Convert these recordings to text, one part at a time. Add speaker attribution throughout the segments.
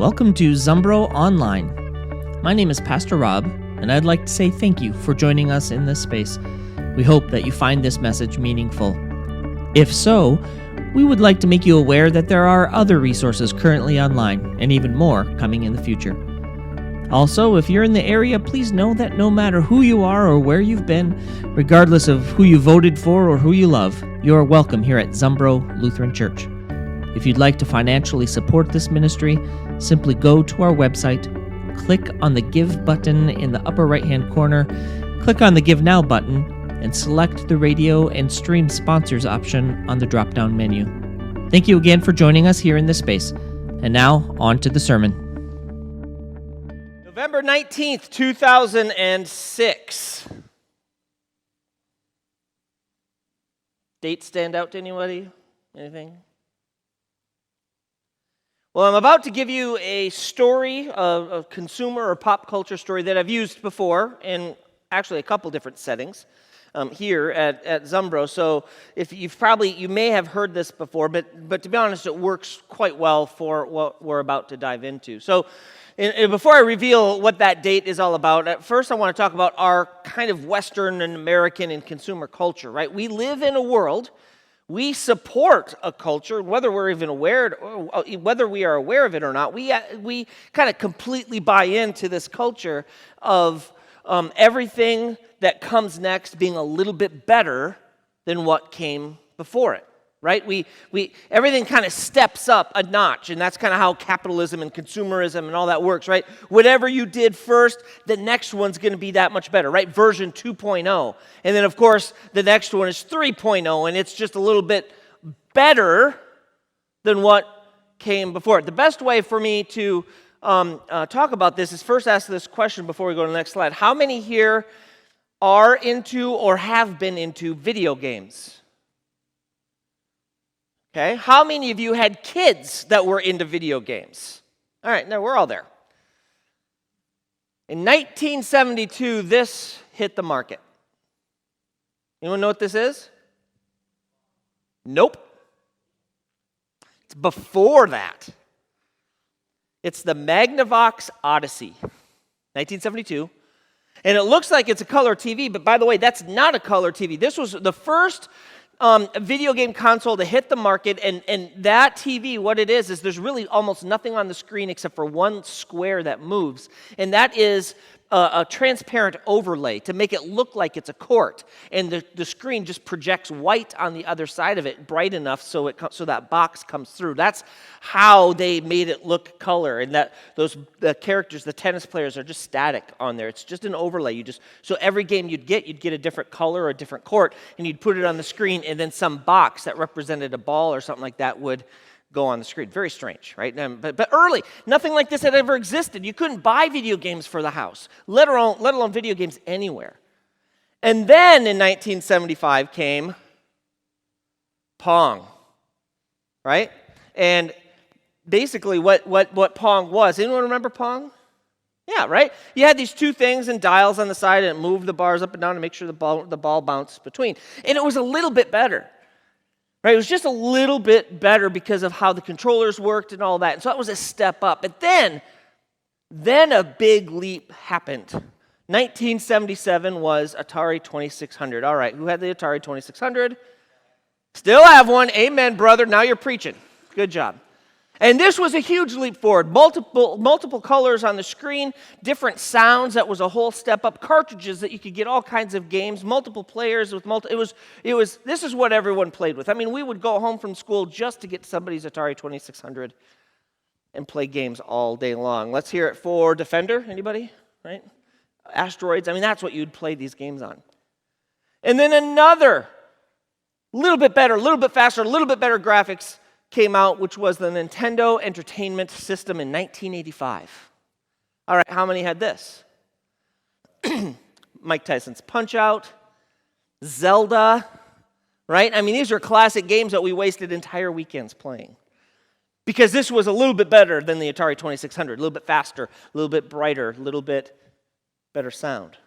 Speaker 1: Welcome to Zumbro Online. My name is Pastor Rob, and I'd like to say thank you for joining us in this space. We hope that you find this message meaningful. If so, we would like to make you aware that there are other resources currently online, and even more coming in the future. Also, if you're in the area, please know that no matter who you are or where you've been, regardless of who you voted for or who you love, you are welcome here at Zumbro Lutheran Church. If you'd like to financially support this ministry, simply go to our website, click on the Give button in the upper right-hand corner, click on the Give Now button, and select the radio and stream sponsors option on the drop-down menu. Thank you again for joining us here in this space. And now, on to the sermon.
Speaker 2: November 19th, 2006. Dates stand out to anybody? Anything? Well, I'm about to give you a story, a consumer or pop culture story that I've used before in actually a couple different settings here at Zumbro. So if you may have heard this before, but to be honest, it works quite well for what we're about to dive into. So before I reveal what that date is all about, at first I want to talk about our kind of Western and American and consumer culture, right? We live in a world. We support a culture, whether we are aware of it or not. We kind of completely buy into this culture of everything that comes next being a little bit better than what came before it, right? Everything kind of steps up a notch, and that's kind of how capitalism and consumerism and all that works, right? Whatever you did first, the next one's going to be that much better, right? Version 2.0. And then, of course, the next one is 3.0, and it's just a little bit better than what came before it. The best way for me to talk about this is first ask this question before we go to the next slide. How many here are into or have been into video games? Okay, how many of you had kids that were into video games? All right, now we're all there. In 1972, this hit the market. Anyone know what this is? Nope. It's before that. It's the Magnavox Odyssey, 1972. And it looks like it's a color TV, but by the way, that's not a color TV. This was the first video game console to hit the market, and that TV, what it is there's really almost nothing on the screen except for one square that moves, and that is a transparent overlay to make it look like it's a court, and the screen just projects white on the other side of it, bright enough so that box comes through. That's how they made it look color, and that the characters, the tennis players, are just static on there. It's just an overlay. So every game you'd get a different color or a different court, and you'd put it on the screen, and then some box that represented a ball or something like that would go on the screen. Very strange, right? But early, nothing like this had ever existed. You couldn't buy video games for the house, let alone video games anywhere. And then in 1975 came Pong, right? And basically what Pong was, anyone remember Pong? Yeah, right? You had these two things and dials on the side, and it moved the bars up and down to make sure the ball bounced between. And it was a little bit better. Right, it was just a little bit better because of how the controllers worked and all that. And so that was a step up. But then a big leap happened. 1977 was Atari 2600. All right, who had the Atari 2600? Still have one. Amen, brother. Now you're preaching. Good job. And this was a huge leap forward. Multiple colors on the screen, different sounds. That was a whole step up. Cartridges that you could get all kinds of games, multiple players with this is what everyone played with. I mean, we would go home from school just to get somebody's Atari 2600 and play games all day long. Let's hear it for Defender. Anybody? Right? Asteroids. I mean, that's what you'd play these games on. And then another, little bit better, a little bit faster, a little bit better graphics came out, which was the Nintendo Entertainment System in 1985. All right, how many had this? Mike Tyson's Punch-Out, Zelda, right? I mean, these are classic games that we wasted entire weekends playing. Because this was a little bit better than the Atari 2600, a little bit faster, a little bit brighter, a little bit better sound.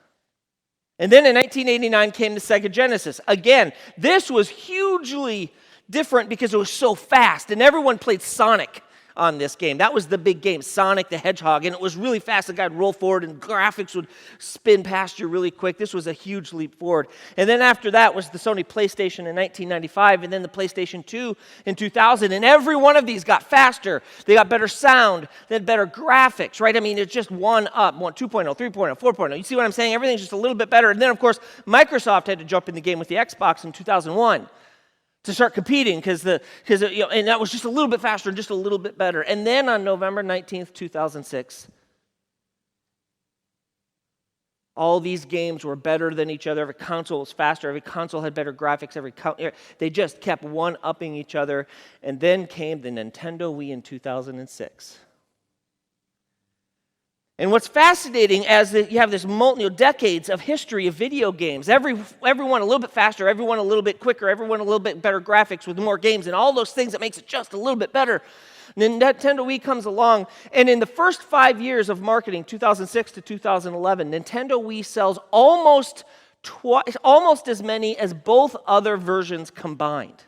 Speaker 2: And then in 1989 came the Sega Genesis. Again, this was hugely different because it was so fast, and everyone played Sonic on this game. That was the big game, Sonic the Hedgehog, and it was really fast. The guy would roll forward, and graphics would spin past you really quick. This was a huge leap forward. And then after that was the Sony PlayStation in 1995, and then the PlayStation 2 in 2000, and every one of these got faster. They got better sound, they had better graphics, right? I mean, it's just one up, 2.0, 3.0, 4.0. You see what I'm saying? Everything's just a little bit better. And then, of course, Microsoft had to jump in the game with the Xbox in 2001. To start competing, and that was just a little bit faster, just a little bit better. And then on November 19th, 2006, all these games were better than each other. Every console was faster. Every console had better graphics. They just kept one-upping each other. And then came the Nintendo Wii in 2006. And what's fascinating you have this decades of history of video games, everyone a little bit faster, everyone a little bit quicker, everyone a little bit better graphics with more games, and all those things that makes it just a little bit better. Nintendo Wii comes along, and in the first 5 years of marketing, 2006 to 2011, Nintendo Wii sells almost as many as both other versions combined,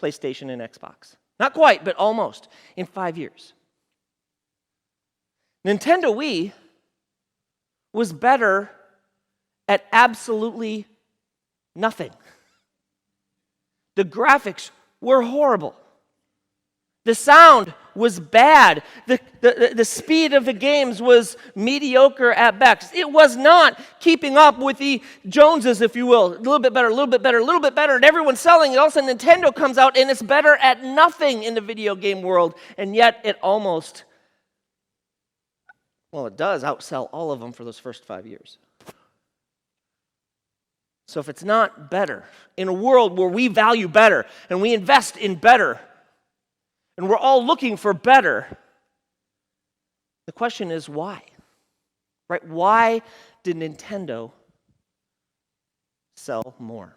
Speaker 2: PlayStation and Xbox. Not quite, but almost, in 5 years. Nintendo Wii was better at absolutely nothing. The graphics were horrible. The sound was bad. The speed of the games was mediocre at best. It was not keeping up with the Joneses, if you will. A little bit better, a little bit better, a little bit better, and everyone's selling it. All of a sudden, Nintendo comes out, and it's better at nothing in the video game world, and yet it almost... Well, it does outsell all of them for those first 5 years. So if it's not better, in a world where we value better and we invest in better, and we're all looking for better, the question is why? Right? Why did Nintendo sell more?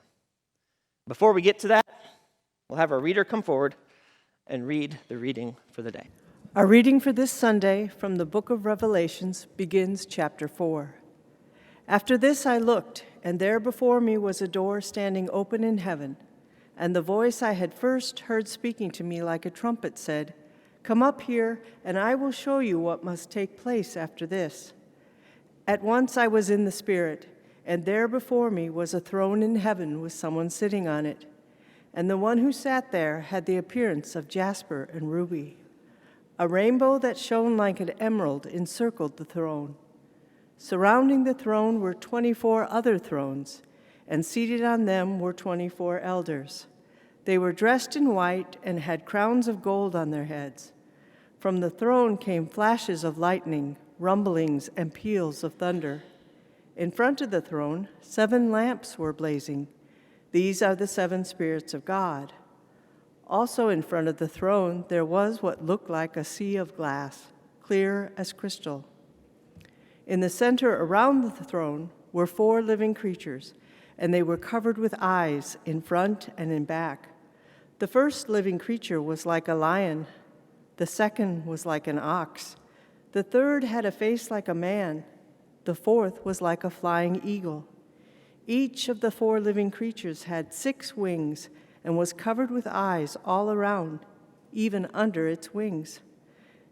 Speaker 2: Before we get to that, we'll have our reader come forward and read the reading for the day.
Speaker 3: Our reading for this Sunday from the book of Revelations begins chapter 4. After this I looked, and there before me was a door standing open in heaven, and the voice I had first heard speaking to me like a trumpet said, "Come up here, and I will show you what must take place after this." At once I was in the Spirit, and there before me was a throne in heaven with someone sitting on it, and the one who sat there had the appearance of jasper and ruby. A rainbow that shone like an emerald encircled the throne. Surrounding the throne were 24 other thrones, and seated on them were 24 elders. They were dressed in white and had crowns of gold on their heads. From the throne came flashes of lightning, rumblings, and peals of thunder. In front of the throne, 7 lamps were blazing. These are the 7 spirits of God. Also in front of the throne, there was what looked like a sea of glass, clear as crystal. In the center around the throne were 4 living creatures, and they were covered with eyes in front and in back. The first living creature was like a lion. The second was like an ox. The third had a face like a man. The fourth was like a flying eagle. Each of the 4 living creatures had 6 wings and was covered with eyes all around, even under its wings.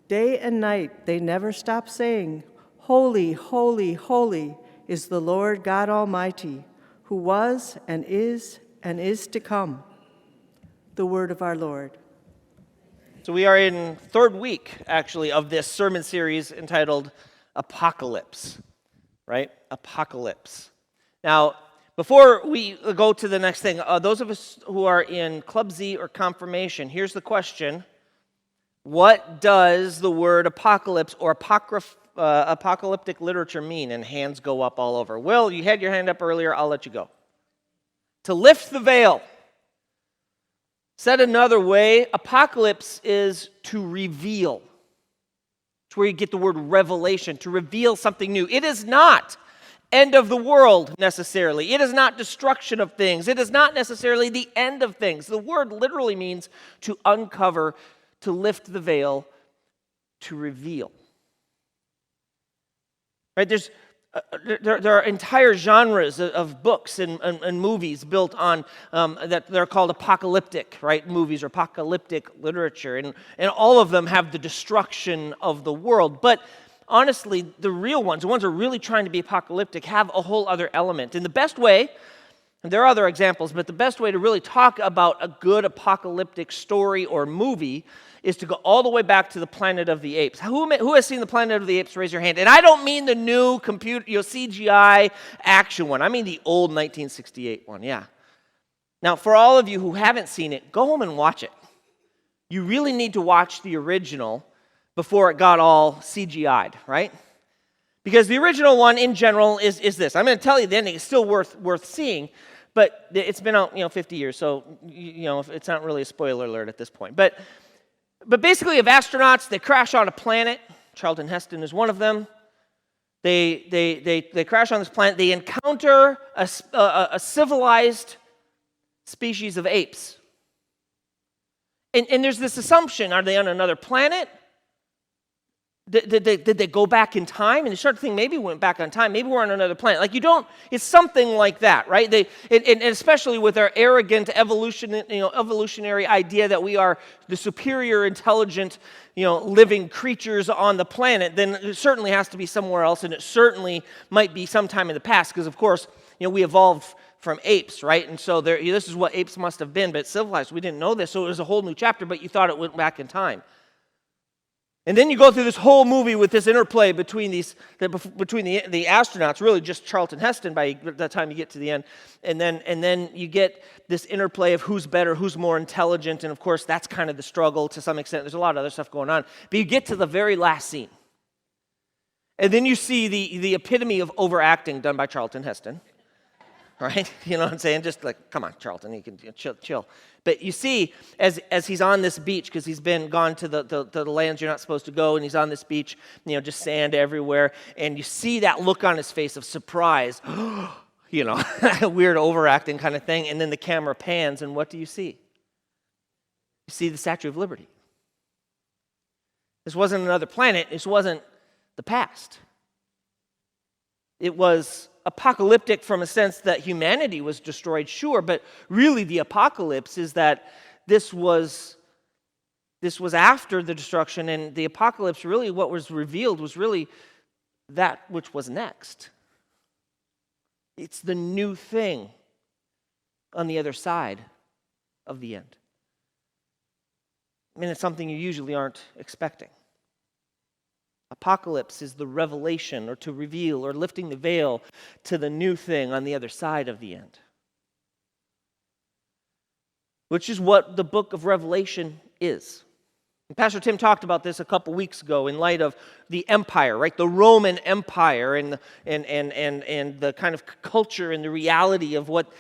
Speaker 3: Day and night they never stopped saying, "Holy, holy, holy is the Lord God Almighty, who was and is to come." The word of our Lord.
Speaker 2: So we are in 3rd week, actually, of this sermon series entitled Apocalypse, right? Apocalypse. Now, before we go to the next thing, those of us who are in Club Z or confirmation, here's the question. What does the word apocalypse or apocalyptic literature mean? And hands go up all over. Will, you had your hand up earlier. I'll let you go. To lift the veil. Said another way, apocalypse is to reveal. It's where you get the word revelation, to reveal something new. It is not end of the world necessarily. It is not destruction of things. It is not necessarily the end of things. The word literally means to uncover, to lift the veil, to reveal. Right? There's There are entire genres of books and movies built on that they're called apocalyptic, right? Movies or apocalyptic literature, and all of them have the destruction of the world. But honestly, the real ones, the ones that are really trying to be apocalyptic, have a whole other element. And the best way, and there are other examples, but the best way to really talk about a good apocalyptic story or movie is to go all the way back to the Planet of the Apes. Who has seen the Planet of the Apes? Raise your hand. And I don't mean the new computer, CGI action one. I mean the old 1968 one, yeah. Now, for all of you who haven't seen it, go home and watch it. You really need to watch the original before it got all CGI'd, right? Because the original one, in general, is this. I'm going to tell you the ending. It's still worth seeing, but it's been out 50 years, so it's not really a spoiler alert at this point. But basically, you have astronauts. They crash on a planet. Charlton Heston is one of them. They crash on this planet. They encounter a civilized species of apes. And there's this assumption: are they on another planet? Did they go back in time? And you start to think maybe we went back on time. Maybe we're on another planet. It's something like that, right? And especially with our arrogant evolutionary idea that we are the superior, intelligent, living creatures on the planet, then it certainly has to be somewhere else, and it certainly might be sometime in the past, because of course, we evolved from apes, right? And so this is what apes must have been, but civilized. We didn't know this, so it was a whole new chapter, but you thought it went back in time. And then you go through this whole movie with this interplay between the astronauts, really just Charlton Heston by the time you get to the end, and then you get this interplay of who's better, who's more intelligent, and of course that's kind of the struggle to some extent. There's a lot of other stuff going on, but you get to the very last scene, and then you see the epitome of overacting done by Charlton Heston, right? You know what I'm saying? Just like, come on, Charlton, you can chill. But you see, as he's on this beach, because he's gone to the lands you're not supposed to go, and he's on this beach, just sand everywhere, and you see that look on his face of surprise, weird overacting kind of thing, and then the camera pans, and what do you see? You see the Statue of Liberty. This wasn't another planet. This wasn't the past. It was apocalyptic from a sense that humanity was destroyed, sure, but really the apocalypse is that this was after the destruction, and the apocalypse, really what was revealed was really that which was next. It's the new thing on the other side of the end. I mean, it's something you usually aren't expecting. Apocalypse is the revelation, or to reveal, or lifting the veil to the new thing on the other side of the end. Which is what the book of Revelation is. And Pastor Tim talked about this a couple weeks ago in light of the empire, right? The Roman Empire and the kind of culture and the reality of what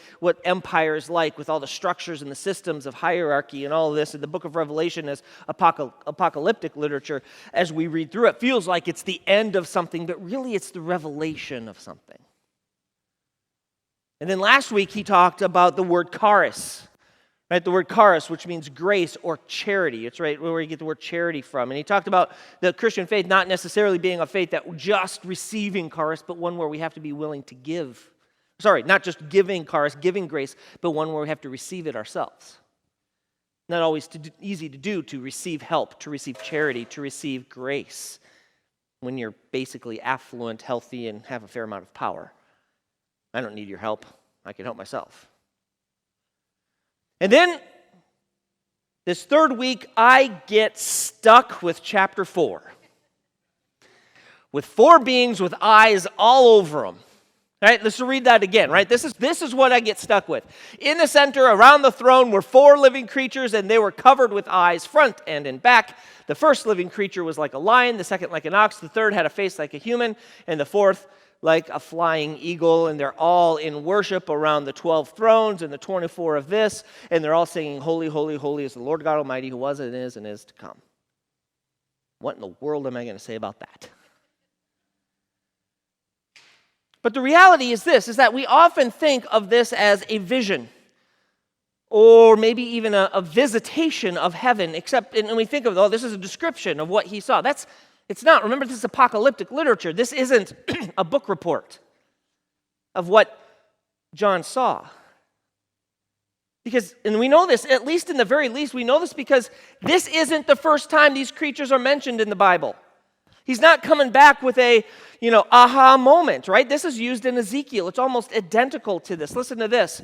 Speaker 2: empire is like, with all the structures and the systems of hierarchy and all of this. And the book of Revelation as apocalyptic literature, as we read through it, feels like it's the end of something, but really it's the revelation of something. And then last week he talked about the word charis. Right, the word charis, which means grace or charity. It's right where you get the word charity from. And he talked about the Christian faith not necessarily being a faith that just receiving charis, but one where we have to be willing to give. Sorry, not just giving charis, giving grace, but one where we have to receive it ourselves. Not always easy to do, to receive help, to receive charity, to receive grace when you're basically affluent, healthy, and have a fair amount of power. I don't need your help. I can help myself. And then, this third week, I get stuck with chapter 4. With 4 beings with eyes all over them. Right? Let's read that again, right? This is what I get stuck with. In the center, around the throne, were 4 living creatures, and they were covered with eyes, front and in back. The first living creature was like a lion, the second like an ox, the third had a face like a human, and the fourth like a flying eagle, and they're all in worship around the 12 thrones and the 24 of this, and they're all singing, "Holy, holy, holy is the Lord God Almighty, who was and is to come." What in the world am I going to say about that? But the reality is this, is that we often think of this as a vision, or maybe even a visitation of heaven, and we think of, this is a description of what he saw. That's It's not. Remember, this is apocalyptic literature. This isn't a book report of what John saw. Because, and we know this, at least in the very least, we know this because this isn't the first time these creatures are mentioned in the Bible. He's not coming back with a, aha moment, right? This is used in Ezekiel. It's almost identical to this. Listen to this.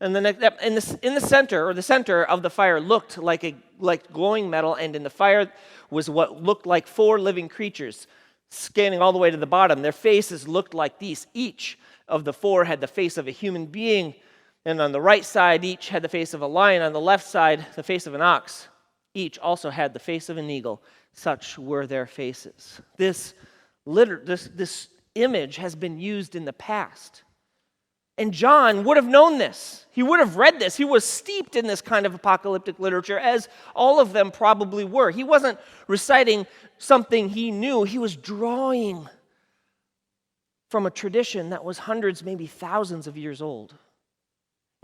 Speaker 2: And in the center of the fire looked like glowing metal, and in the fire was what looked like 4 living creatures, scanning all the way to the bottom. Their faces looked like these. Each of the 4 had the face of a human being, and on the right side, each had the face of a lion. On the left side, the face of an ox. Each also had the face of an eagle. Such were their faces. This image has been used in the past. And John would have known this. He would have read this. He was steeped in this kind of apocalyptic literature, as all of them probably were. He wasn't reciting something he knew. He was drawing from a tradition that was hundreds, maybe thousands of years old.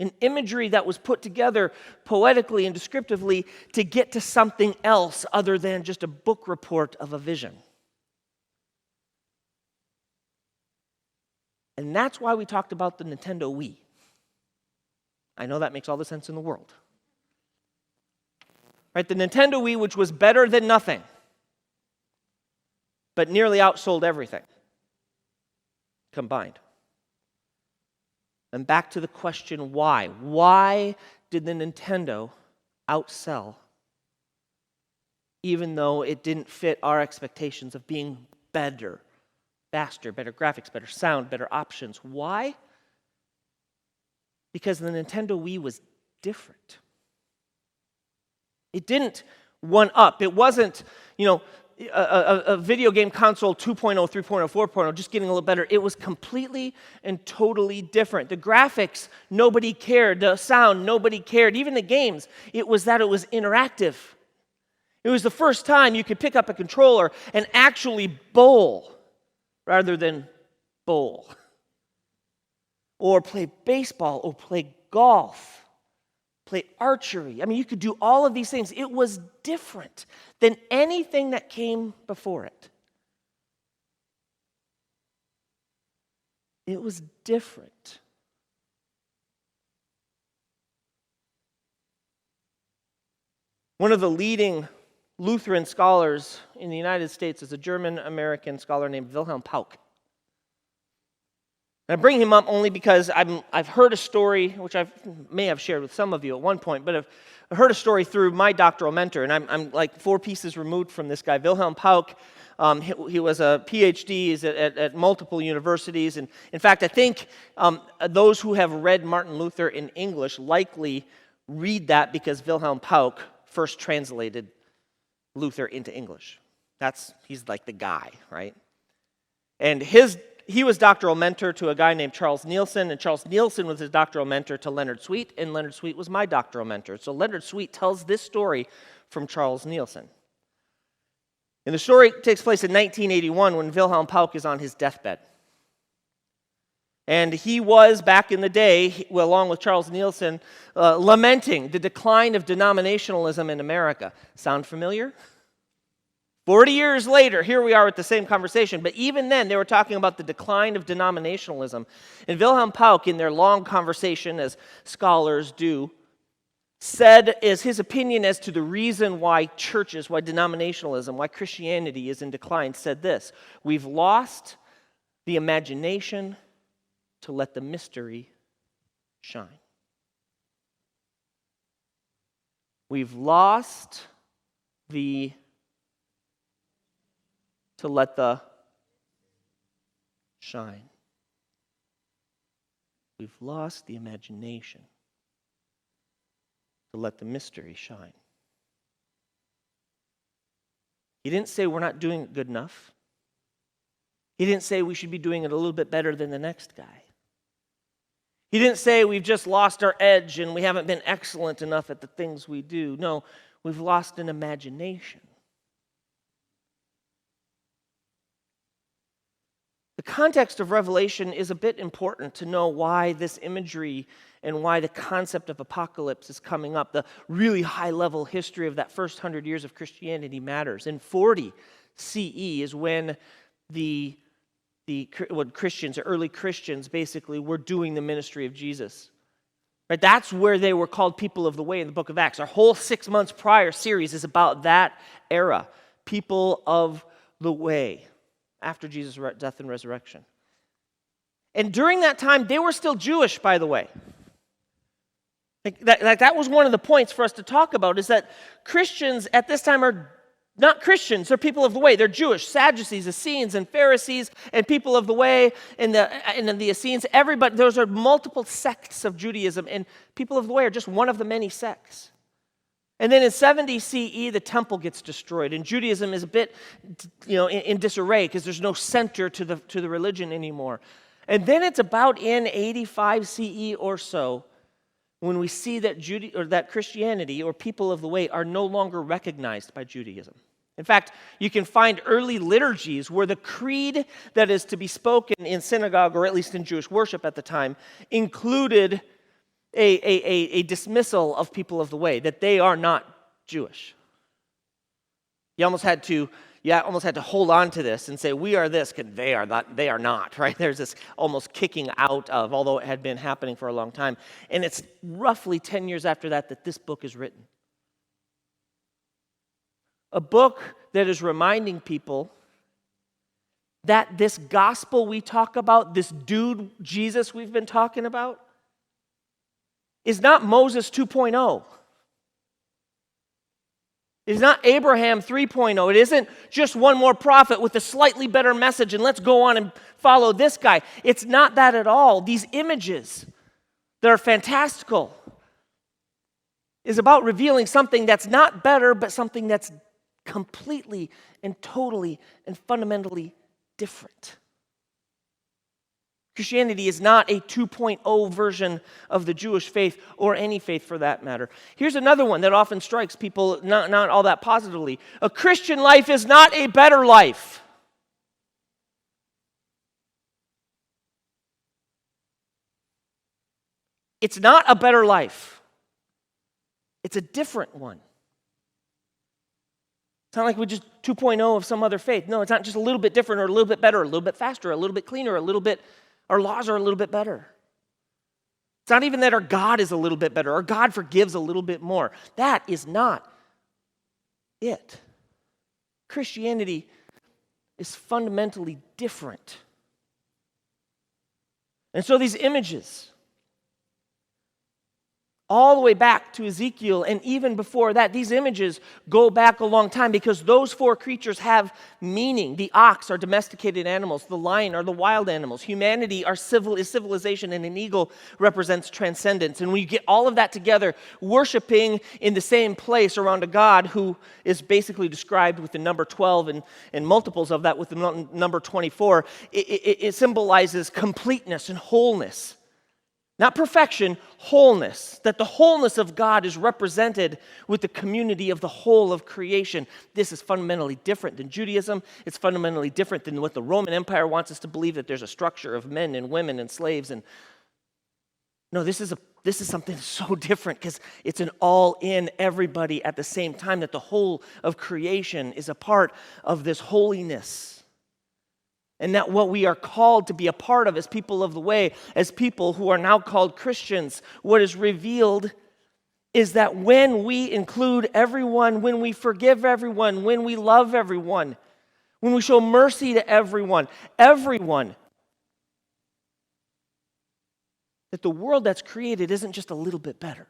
Speaker 2: An imagery that was put together poetically and descriptively to get to something else other than just a book report of a vision. And that's why we talked about the Nintendo Wii. I know that makes all the sense in the world. Right, the Nintendo Wii, which was better than nothing, but nearly outsold everything combined. And back to the question, why? Why did the Nintendo outsell, even though it didn't fit our expectations of being better, faster, better graphics, better sound, better options? Why? Because the Nintendo Wii was different. It didn't one-up. It wasn't, a video game console 2.0, 3.0, 4.0, just getting a little better. It was completely and totally different. The graphics, nobody cared. The sound, nobody cared. Even the games, it was interactive. It was the first time you could pick up a controller and actually bowl rather than bowl. Or play baseball, or play golf. Play archery. I mean, you could do all of these things. It was different than anything that came before it. It was different. One of the leading Lutheran scholars in the United States is a German-American scholar named Wilhelm Pauck. And I bring him up only because I've heard a story, which I may have shared with some of you at one point, but I've heard a story through my doctoral mentor, and I'm like 4 pieces removed from this guy. Wilhelm Pauck, he was a PhD at multiple universities, and in fact, I think those who have read Martin Luther in English likely read that because Wilhelm Pauck first translated Luther into English. He's like the guy, right? And he was doctoral mentor to a guy named Charles Nielsen, and Charles Nielsen was his doctoral mentor to Leonard Sweet, and Leonard Sweet was my doctoral mentor. So Leonard Sweet tells this story from Charles Nielsen. And the story takes place in 1981 when Wilhelm Pauck is on his deathbed. And he was, back in the day, along with Charles Nielsen, lamenting the decline of denominationalism in America. Sound familiar? 40 years later, here we are with the same conversation, but even then they were talking about the decline of denominationalism. And Wilhelm Pauck, in their long conversation, as scholars do, said as his opinion as to the reason why churches, why denominationalism, why Christianity is in decline, said this: we've lost the imagination to let the mystery shine. We've lost to let the shine. We've lost the imagination to let the mystery shine. He didn't say we're not doing it good enough. He didn't say we should be doing it a little bit better than the next guy. He didn't say we've just lost our edge and we haven't been excellent enough at the things we do. No, we've lost an imagination. The context of Revelation is a bit important to know why this imagery and why the concept of apocalypse is coming up. The really high-level history of that first 100 years of Christianity matters. In 40, CE is when what Christians, early Christians basically, were doing the ministry of Jesus. Right? That's where they were called people of the way in the book of Acts. Our whole 6 months prior series is about that era, people of the way, after Jesus' death and resurrection. And during that time, they were still Jewish, by the way. That was one of the points for us to talk about, is that Christians at this time are not Christians, they're people of the way. They're Jewish, Sadducees, Essenes, and Pharisees, and people of the way, and the Essenes. Everybody, those are multiple sects of Judaism, and people of the way are just one of the many sects. And then in 70 CE, the temple gets destroyed, and Judaism is a bit, in disarray because there's no center to the religion anymore. And then it's about in 85 CE or so when we see that that Christianity or people of the way are no longer recognized by Judaism. In fact, you can find early liturgies where the creed that is to be spoken in synagogue, or at least in Jewish worship at the time, included a dismissal of people of the way, that they are not Jewish. You almost had to hold on to this and say, we are this, because they are not, right? There's this almost kicking out of, although it had been happening for a long time. And it's roughly 10 years after that this book is written. A book that is reminding people that this gospel we talk about, this dude Jesus we've been talking about, is not Moses 2.0. It is not Abraham 3.0. It isn't just one more prophet with a slightly better message and let's go on and follow this guy. It's not that at all. These images that are fantastical is about revealing something that's not better, but something that's completely and totally and fundamentally different. Christianity is not a 2.0 version of the Jewish faith, or any faith for that matter. Here's another one that often strikes people not all that positively. A Christian life is not a better life. It's not a better life. It's a different one. It's not like we're just 2.0 of some other faith. No, it's not just a little bit different or a little bit better, or a little bit faster, or a little bit cleaner, or a little bit, our laws are a little bit better. It's not even that our God is a little bit better, or God forgives a little bit more. That is not it. Christianity is fundamentally different. And so these images, all the way back to Ezekiel, and even before that, these images go back a long time because those four creatures have meaning. The ox are domesticated animals. The lion are the wild animals. Humanity is civilization, and an eagle represents transcendence. And when you get all of that together, worshiping in the same place around a God who is basically described with the number 12 and multiples of that with the number 24, it symbolizes completeness and wholeness. Not perfection, wholeness. That the wholeness of God is represented with the community of the whole of creation. This is fundamentally different than Judaism. It's fundamentally different than what the Roman Empire wants us to believe, that there's a structure of men and women and slaves. And no, this is something so different because it's an all-in everybody at the same time, that the whole of creation is a part of this holiness. And that what we are called to be a part of as people of the way, as people who are now called Christians, what is revealed is that when we include everyone, when we forgive everyone, when we love everyone, when we show mercy to everyone, that the world that's created isn't just a little bit better.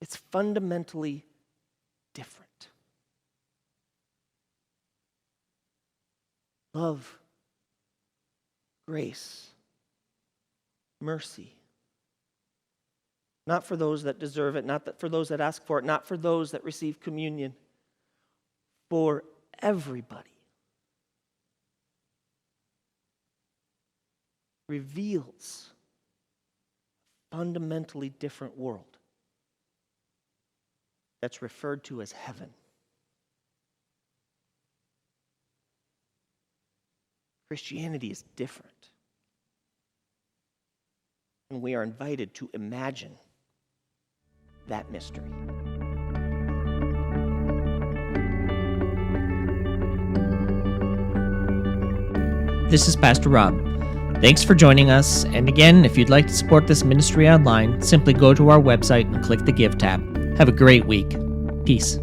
Speaker 2: It's fundamentally different. Love, grace, mercy. Not for those that deserve it, not for those that ask for it, not for those that receive communion. For everybody. Reveals a fundamentally different world that's referred to as heaven. Christianity is different. And we are invited to imagine that mystery.
Speaker 1: this is Pastor Rob. Thanks for joining us, and again, if you'd like to support this ministry online, simply go to our website and click the Give tab. Have a great week. Peace.